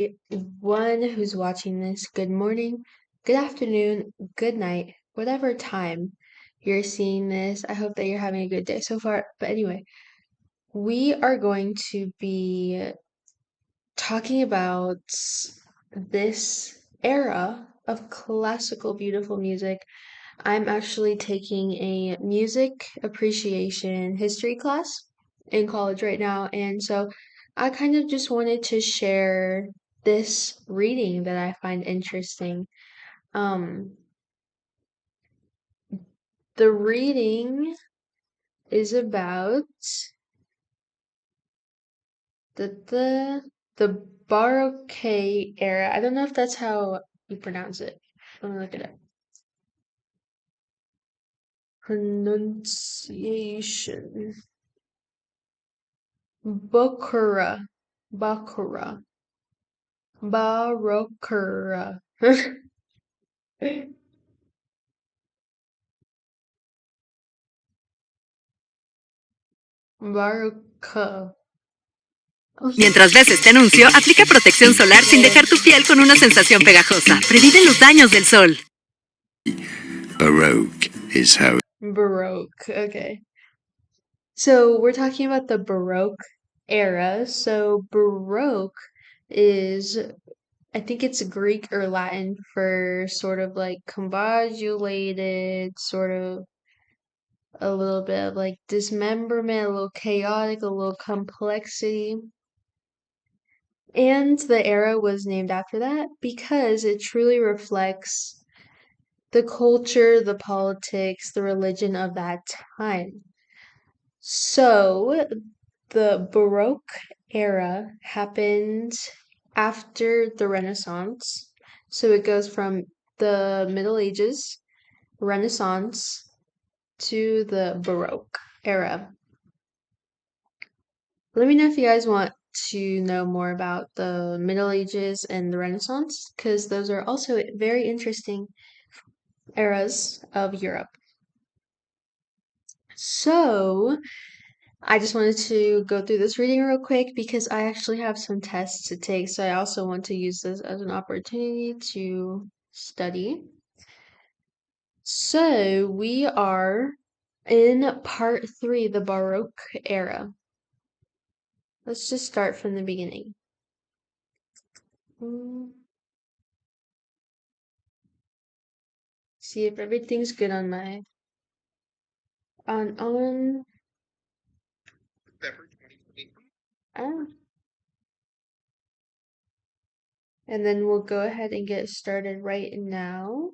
Everyone who's watching this, good morning, good afternoon, good night, whatever time you're seeing this. I hope that you're having a good day so far. But anyway, we are going to be talking about this era of classical beautiful music. I'm actually taking a music appreciation history class in college right now, and so I kind of just wanted to share this reading that I find interesting. Um, the reading is about the the Baroque era. I don't know if that's how you pronounce it. Let me look it up. Pronunciation. Bokura. Bakura. Baroque. Baroque. Mientras ves este anuncio, aplica protección solar sin dejar tu piel con una sensación pegajosa. Previene los daños del sol. Baroque is how Baroque. Okay. So we're talking about the Baroque era. So Baroque is, I think it's Greek or Latin for sort of like combobulated, sort of a little bit of like dismemberment, a little chaotic, a little complexity. And the era was named after that because it truly reflects the culture, the politics, the religion of that time. So, the Baroque era happened after the Renaissance. So, it goes from the Middle Ages, Renaissance, to the Baroque era. Let me know if you guys want to know more about the Middle Ages and the Renaissance, because those are also very interesting eras of Europe. So, I just wanted to go through this reading real quick because I actually have some tests to take, so I also want to use this as an opportunity to study. So, we are in part 3, the Baroque era. Let's just start from the beginning. See if everything's good on my on ah. And then we'll go ahead and get started right now.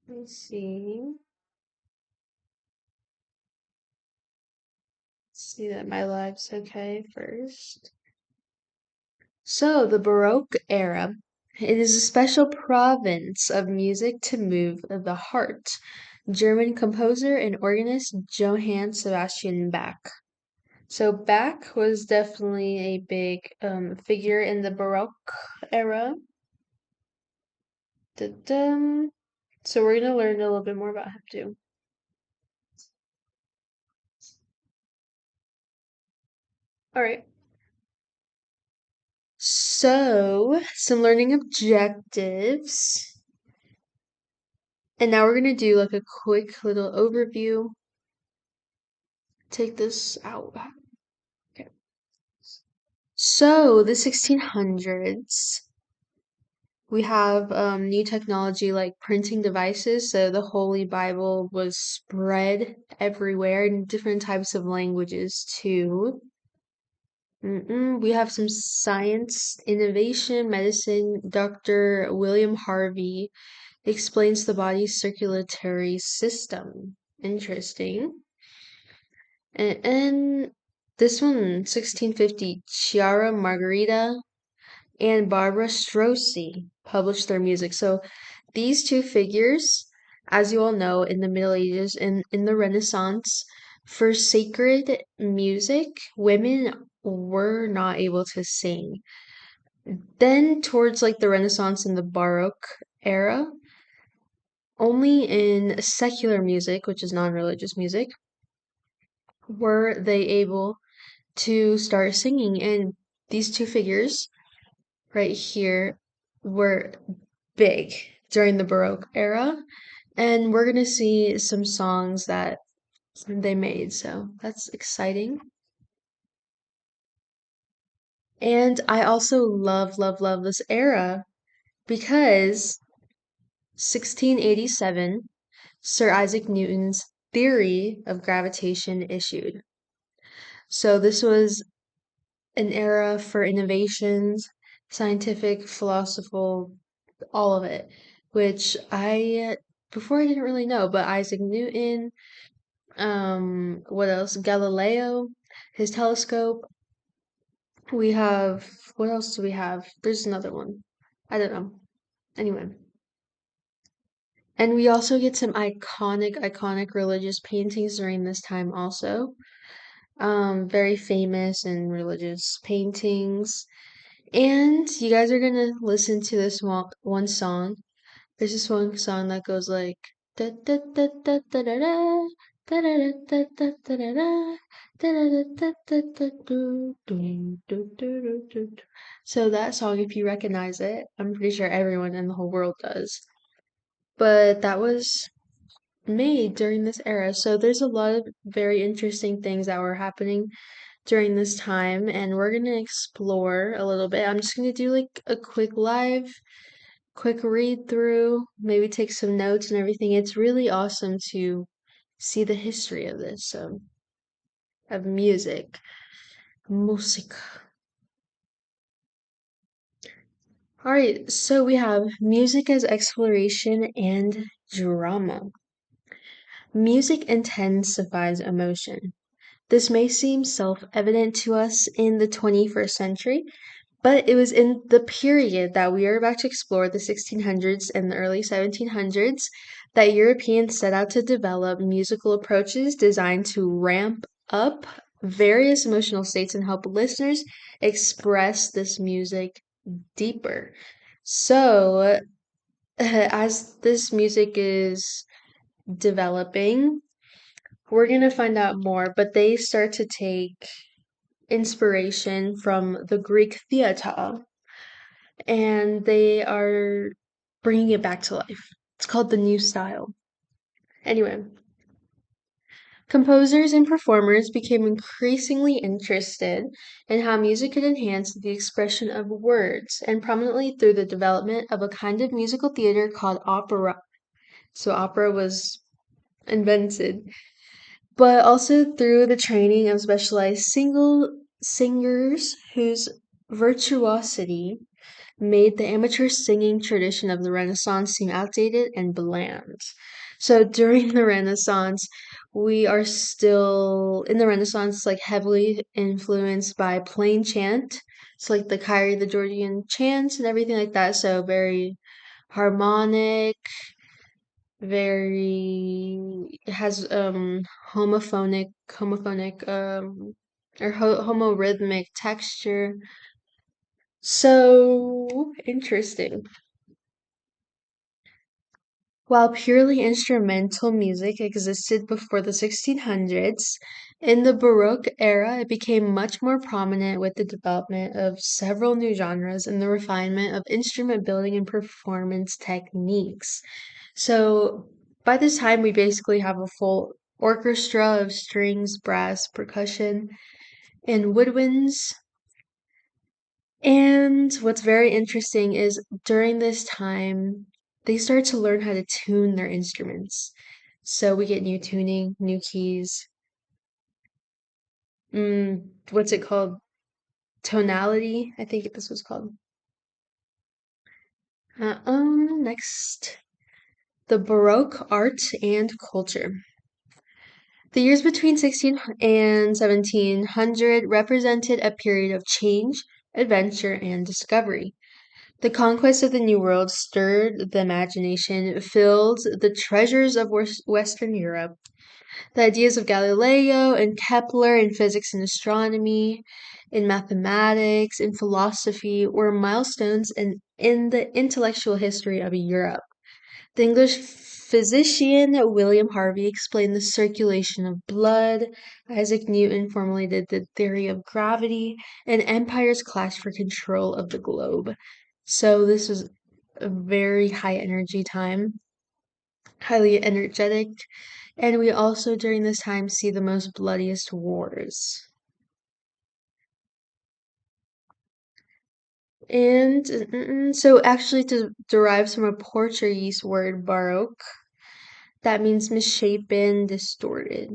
Let's see. See that my live's okay first. So, the Baroque era. It is a special province of music to move the heart. German composer and organist Johann Sebastian Bach. So Bach was definitely a big figure in the Baroque era. Da-dum. So we're gonna learn a little bit more about him too. All right. So, some learning objectives. And now we're going to do like a quick little overview. Take this out. Okay. So, the 1600s, we have new technology like printing devices. So, the Holy Bible was spread everywhere in different types of languages too. We have some science, innovation, medicine. Dr. William Harvey explains the body's circulatory system. Interesting. And this one, 1650, Chiara Margherita and Barbara Strozzi published their music. So these two figures, as you all know, in the Middle Ages and in the Renaissance, for sacred music, women were not able to sing. Then, towards like the Renaissance and the Baroque era, only in secular music, which is non-religious music, were they able to start singing. And these two figures right here were big during the Baroque era, and we're gonna see some songs that they made, so that's exciting. And I also love this era because 1687, Sir Isaac Newton's theory of gravitation issued. So this was an era for innovations, scientific, philosophical, all of it, which before I didn't really know, but Isaac Newton, what else? Galileo, his telescope. We have, what else do we have? There's another one. I don't know. Anyway. And we also get some iconic religious paintings during this time also. Very famous and religious paintings. And you guys are gonna listen to this one song. There's this one song that goes like da da da da da da da da da da da da da da da da da da do do do do do do. So that song, if you recognize it, I'm pretty sure everyone in the whole world does. But that was made during this era. So there's a lot of very interesting things that were happening during this time, and we're gonna explore a little bit. I'm just gonna do like a quick read through, maybe take some notes and everything. It's really awesome to see the history of this, of music. Music. All right, so we have music as exploration and drama. Music intensifies emotion. This may seem self-evident to us in the 21st century, but it was in the period that we are about to explore, the 1600s and the early 1700s, that Europeans set out to develop musical approaches designed to ramp up various emotional states and help listeners express this music deeper. So, as this music is developing, we're going to find out more, but they start to take inspiration from the Greek theater and they are bringing it back to life. It's called the new style. Anyway, composers and performers became increasingly interested in how music could enhance the expression of words, and prominently through the development of a kind of musical theater called opera. So, opera was invented, but also through the training of specialized single singers whose virtuosity made the amateur singing tradition of the Renaissance seem outdated and bland. So during the Renaissance, we are still in the Renaissance, like heavily influenced by plain chant. So like the Kyrie the Georgian chants and everything like that. So very harmonic, very it has homophonic or homorhythmic texture. So interesting. While purely instrumental music existed before the 1600s, in the Baroque era it became much more prominent with the development of several new genres and the refinement of instrument building and performance techniques. So by this time, we basically have a full orchestra of strings, brass, percussion, and woodwinds. And what's very interesting is during this time, they start to learn how to tune their instruments. So we get new tuning, new keys. What's it called? Tonality, I think this was called. Next, the Baroque art and culture. The years between 16 and 1700 represented a period of change, adventure, and discovery. The conquest of the New World stirred the imagination, filled the treasures of Western Europe. The ideas of Galileo and Kepler in physics and astronomy, in mathematics, in philosophy, were milestones in the intellectual history of Europe. The English physician William Harvey explained the circulation of blood. Isaac Newton formulated the theory of gravity, and empires clashed for control of the globe. So this was a very high energy time, highly energetic, and we also during this time see the most bloodiest wars. And so actually derives from a Portuguese word baroque that means misshapen, distorted.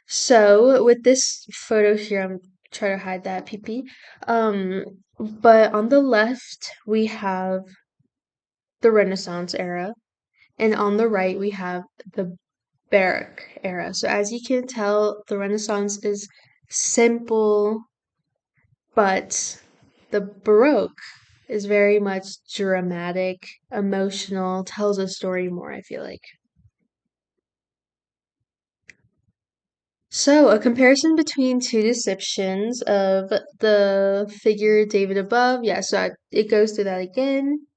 So with this photo here, I'm trying to hide that PP. But on the left we have the Renaissance era, and on the right we have the Baroque era. So as you can tell, the Renaissance is simple, but the Baroque is very much dramatic, emotional, tells a story more, I feel like. So, a comparison between two depictions of the figure David above. Yeah, so it goes through that again.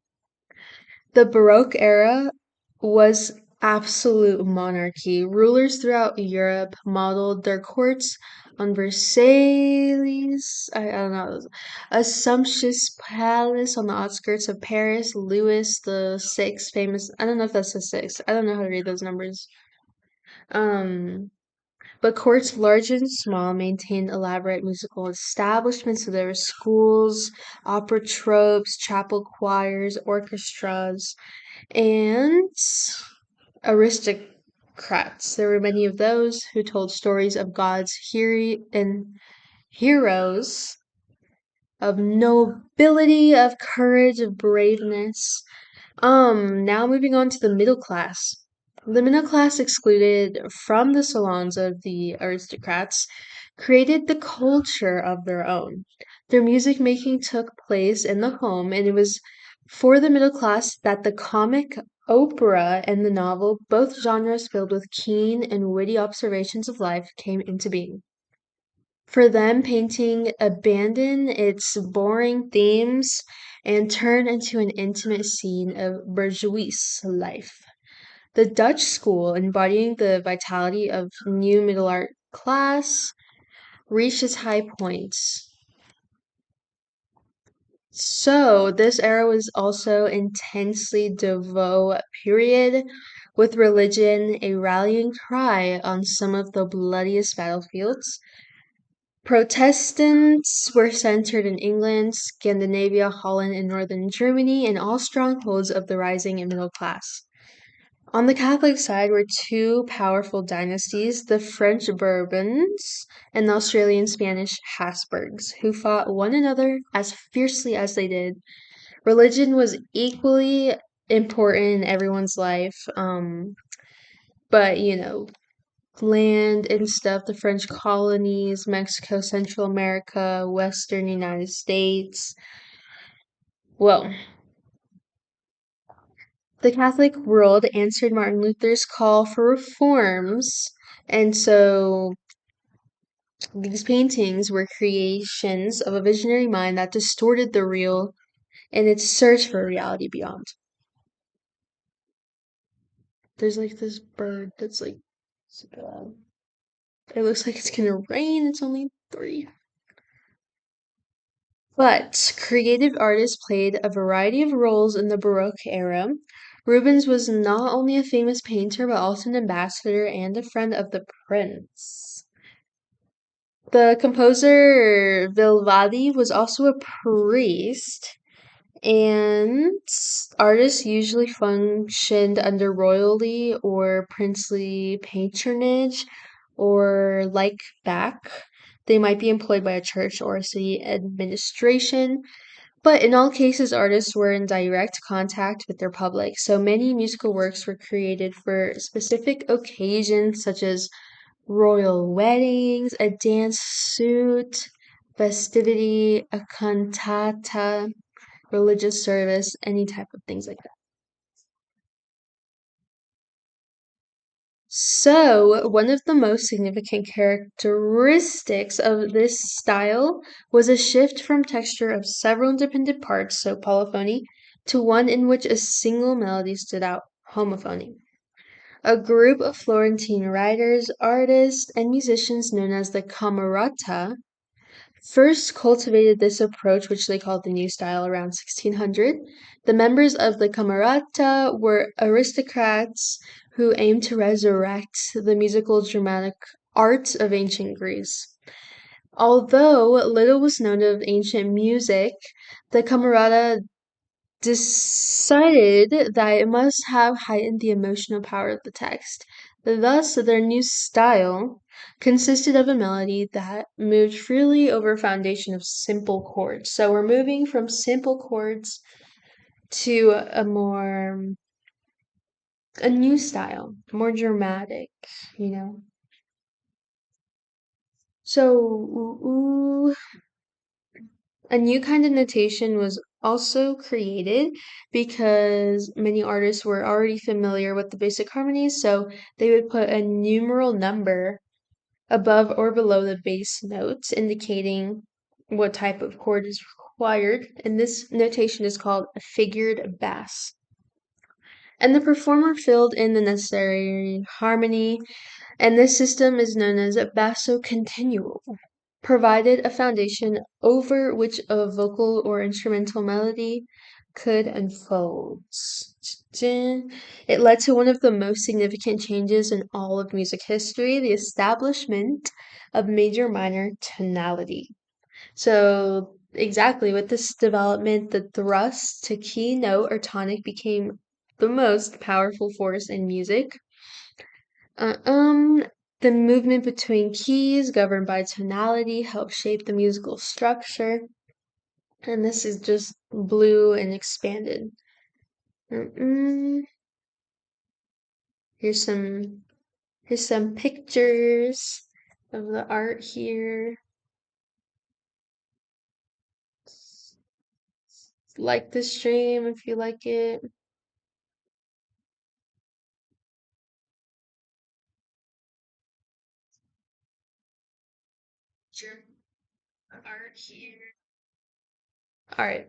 The Baroque era was absolute monarchy. Rulers throughout Europe modeled their courts on Versailles, I don't know, a sumptuous palace on the outskirts of Paris. Louis the Sixth, famous. I don't know if that's the sixth. I don't know how to read those numbers. Um, but courts large and small maintained elaborate musical establishments. So there were schools, opera troupes, chapel choirs, orchestras, and aristocrats. There were many of those who told stories of gods and heroes, of nobility, of courage, of braveness. Now moving on to the middle class. The middle class, excluded from the salons of the aristocrats, created the culture of their own. Their music making took place in the home, and it was for the middle class that the comic opera and the novel, both genres filled with keen and witty observations of life, came into being. For them, painting abandoned its boring themes and turned into an intimate scene of bourgeois life. The Dutch school, embodying the vitality of new middle art class, reached its high points. So, this era was also intensely devout period, with religion a rallying cry on some of the bloodiest battlefields. Protestants were centered in England, Scandinavia, Holland, and northern Germany, and all strongholds of the rising and middle class. On the Catholic side were two powerful dynasties, the French Bourbons and the Australian Spanish Habsburgs, who fought one another as fiercely as they did. Religion was equally important in everyone's life, but land and stuff, the French colonies, Mexico, Central America, Western United States. Well, the Catholic world answered Martin Luther's call for reforms, and so these paintings were creations of a visionary mind that distorted the real in its search for a reality beyond. There's like this bird that's like super loud. It looks like it's gonna rain. It's only 3. But creative artists played a variety of roles in the Baroque era. Rubens was not only a famous painter, but also an ambassador and a friend of the prince. The composer Vilvadi was also a priest, and artists usually functioned under royalty or princely patronage, or like back. They might be employed by a church or a city administration, but in all cases, artists were in direct contact with their public, so many musical works were created for specific occasions such as royal weddings, a dance suit, festivity, a cantata, religious service, any type of things like that. So, one of the most significant characteristics of this style was a shift from texture of several independent parts, so polyphony, to one in which a single melody stood out. homophony. A group of Florentine writers, artists, and musicians known as the Camerata first cultivated this approach, which they called the new style, around 1600. The members of the Camerata were aristocrats who aimed to resurrect the musical dramatic art of ancient Greece. Although little was known of ancient music, the Camerata decided that it must have heightened the emotional power of the text. Thus, their new style consisted of a melody that moved freely over a foundation of simple chords. So we're moving from simple chords to a new style, more dramatic, you know. So a new kind of notation was also created because many artists were already familiar with the basic harmonies, so they would put a numeral number above or below the bass notes, indicating what type of chord is required, and this notation is called a figured bass. And the performer filled in the necessary harmony, and this system is known as a basso continuo, provided a foundation over which a vocal or instrumental melody could unfold. It led to one of the most significant changes in all of music history, the establishment of major minor tonality. So, exactly, with this development, the thrust to key note or tonic became the most powerful force in music. Uh, um, the movement between keys, governed by tonality, helped shape the musical structure. And this is just blew and expanded. Mm-mm. Here's some pictures of the art here. Like the stream if you like it. Sure. Art here. All right.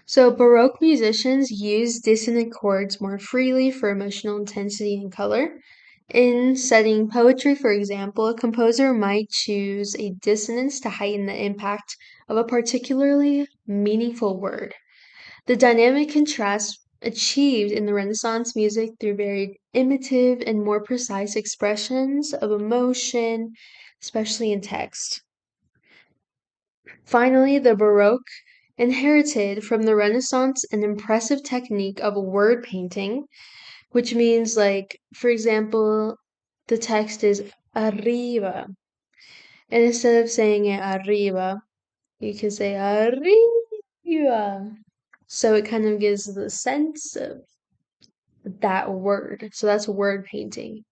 So, Baroque musicians use dissonant chords more freely for emotional intensity and color. In setting poetry, for example, a composer might choose a dissonance to heighten the impact of a particularly meaningful word. The dynamic contrast achieved in the Renaissance music through very imitative and more precise expressions of emotion, especially in text. Finally, the Baroque inherited from the Renaissance an impressive technique of word painting, which means, like, for example, the text is arriba. And instead of saying it arriba, you can say arriba. So it kind of gives the sense of that word. So that's word painting,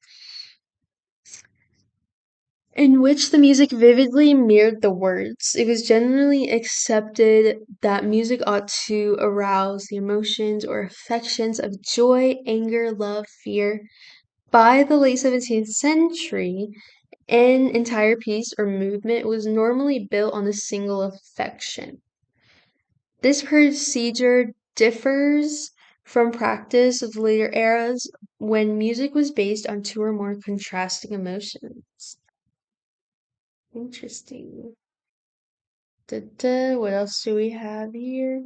in which the music vividly mirrored the words. It was generally accepted that music ought to arouse the emotions or affections of joy, anger, love, fear. By the late 17th century, an entire piece or movement was normally built on a single affection. This procedure differs from practice of later eras when music was based on two or more contrasting emotions. Interesting. What else do we have here?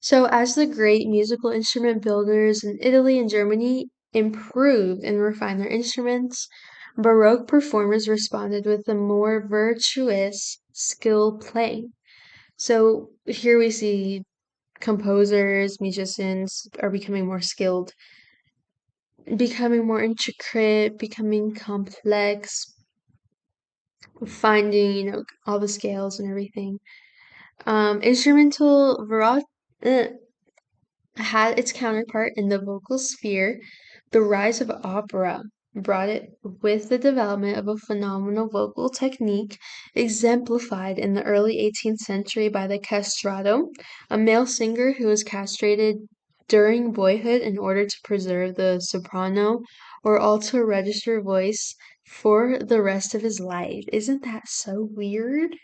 So, as the great musical instrument builders in Italy and Germany improved and refined their instruments, Baroque performers responded with a more virtuous skill playing. So, here we see composers, musicians are becoming more skilled, becoming more intricate, becoming complex, finding, all the scales and everything. Instrumental Varrock had its counterpart in the vocal sphere. The rise of opera brought it with the development of a phenomenal vocal technique exemplified in the early 18th century by the castrato, a male singer who was castrated during boyhood in order to preserve the soprano or alto register voice for the rest of his life. Isn't that so weird?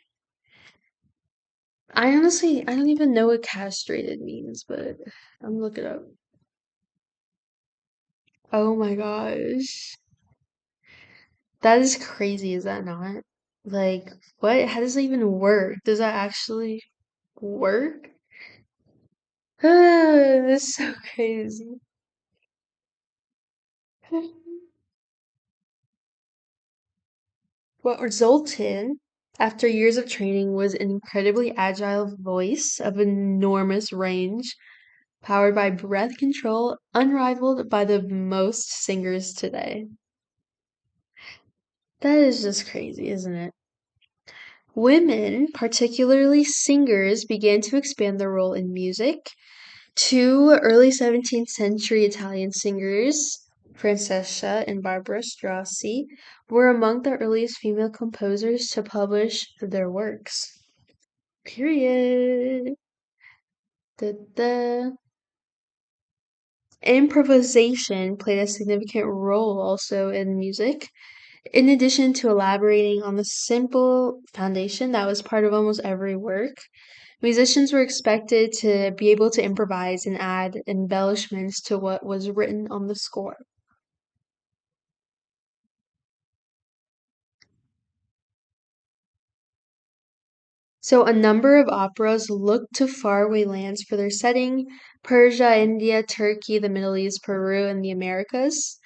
I don't even know what castrated means, but I'm looking it up. Oh my gosh. That is crazy, is that not? Like, what? How does that even work? Does that actually work? That's so crazy. What resulted after years of training was an incredibly agile voice of enormous range, powered by breath control, unrivaled by the most singers today. That is just crazy, isn't it? Women, particularly singers, began to expand their role in music. Two early 17th century Italian singers, Francesca and Barbara Strozzi, were among the earliest female composers to publish their works. Period. Da-da. Improvisation played a significant role also in music. In addition to elaborating on the simple foundation that was part of almost every work, musicians were expected to be able to improvise and add embellishments to what was written on the score. So, a number of operas looked to faraway lands for their setting: Persia, India, Turkey, the Middle East, Peru, and the Americas.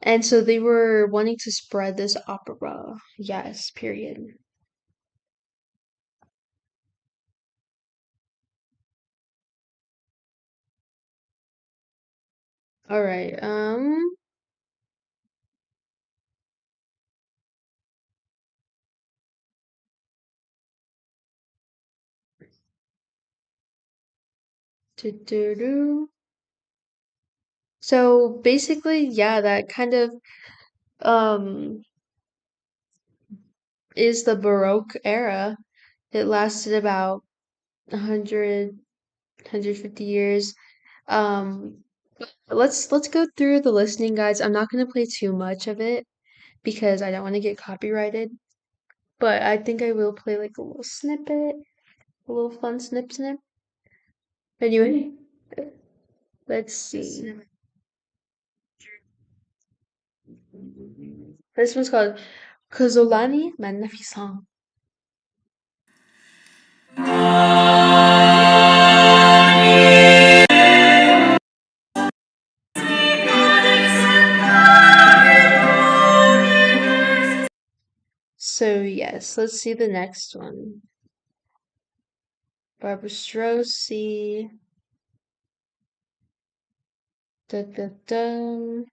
And so they were wanting to spread this opera. Yes, period. All right. Doo-doo-doo. So basically, yeah, that kind of um is the Baroque era. It lasted about 100, 150 years. Um, let's go through the listening guides. I'm not going to play too much of it because I don't want to get copyrighted, but I think I will play like a little snippet, a little fun snip. Anyway, let's see. This one's called Kozolani Magnificent. So yes, let's see the next one. Barbara Strozzi. Da da da.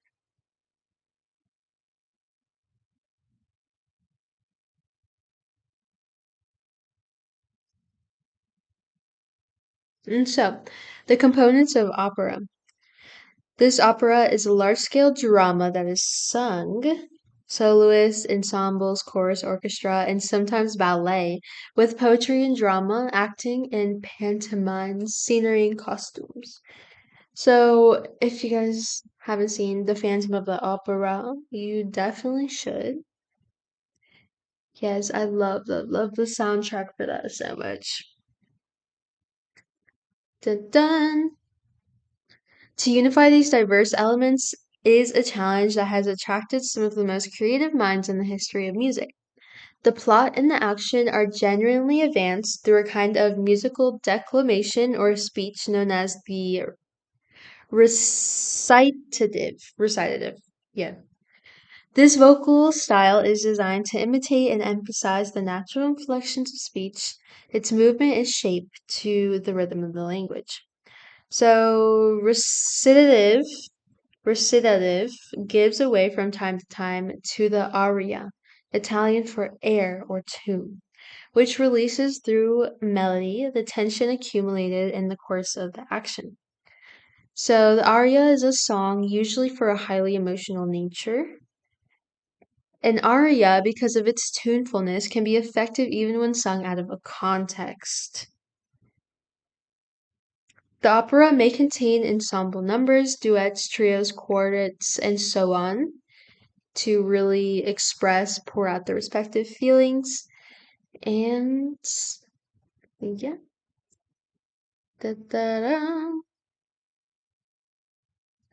And so, the components of opera. This opera is a large-scale drama that is sung, soloists, ensembles, chorus, orchestra, and sometimes ballet, with poetry and drama, acting, and pantomime, scenery, and costumes. So, if you guys haven't seen The Phantom of the Opera, you definitely should. Yes, I love the soundtrack for that so much. Dun dun! To unify these diverse elements is a challenge that has attracted some of the most creative minds in the history of music. The plot and the action are genuinely advanced through a kind of musical declamation or speech known as the recitative. Yeah. This vocal style is designed to imitate and emphasize the natural inflections of speech. Its movement is shaped to the rhythm of the language. So, recitative gives away from time to time to the aria, Italian for air or tune, which releases through melody the tension accumulated in the course of the action. So, the aria is a song usually for a highly emotional nature. An aria, because of its tunefulness, can be effective even when sung out of a context. The opera may contain ensemble numbers, duets, trios, quartets, and so on to really express, pour out the respective feelings. And yeah. Da-da-da.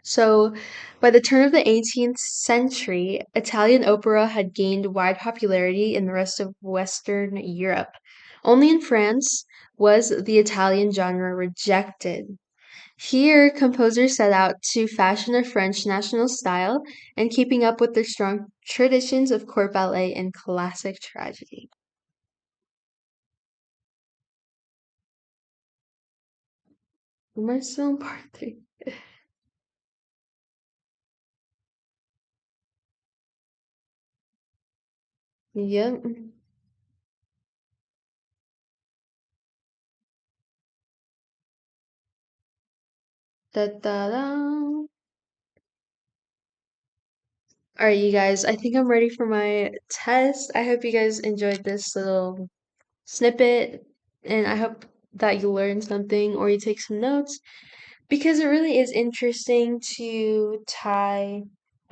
So, by the turn of the 18th century, Italian opera had gained wide popularity in the rest of Western Europe. Only in France was the Italian genre rejected. Here, composers set out to fashion a French national style and keeping up with their strong traditions of court ballet and classic tragedy. Am I still in part three? Yep. Da da da. All right, you guys, I think I'm ready for my test. I hope you guys enjoyed this little snippet, and I hope that you learned something or you take some notes because it really is interesting to tie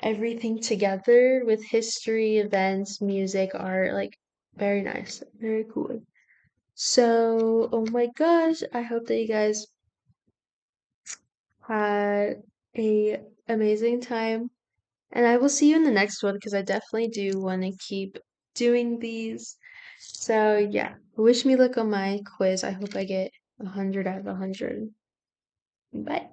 everything together with history, events, music, art. Like, very nice, very cool. So, oh my gosh, I hope that you guys had a amazing time. And I will see you in the next one because I definitely do want to keep doing these. So yeah, wish me luck on my quiz. I hope I get 100 out of 100. Bye.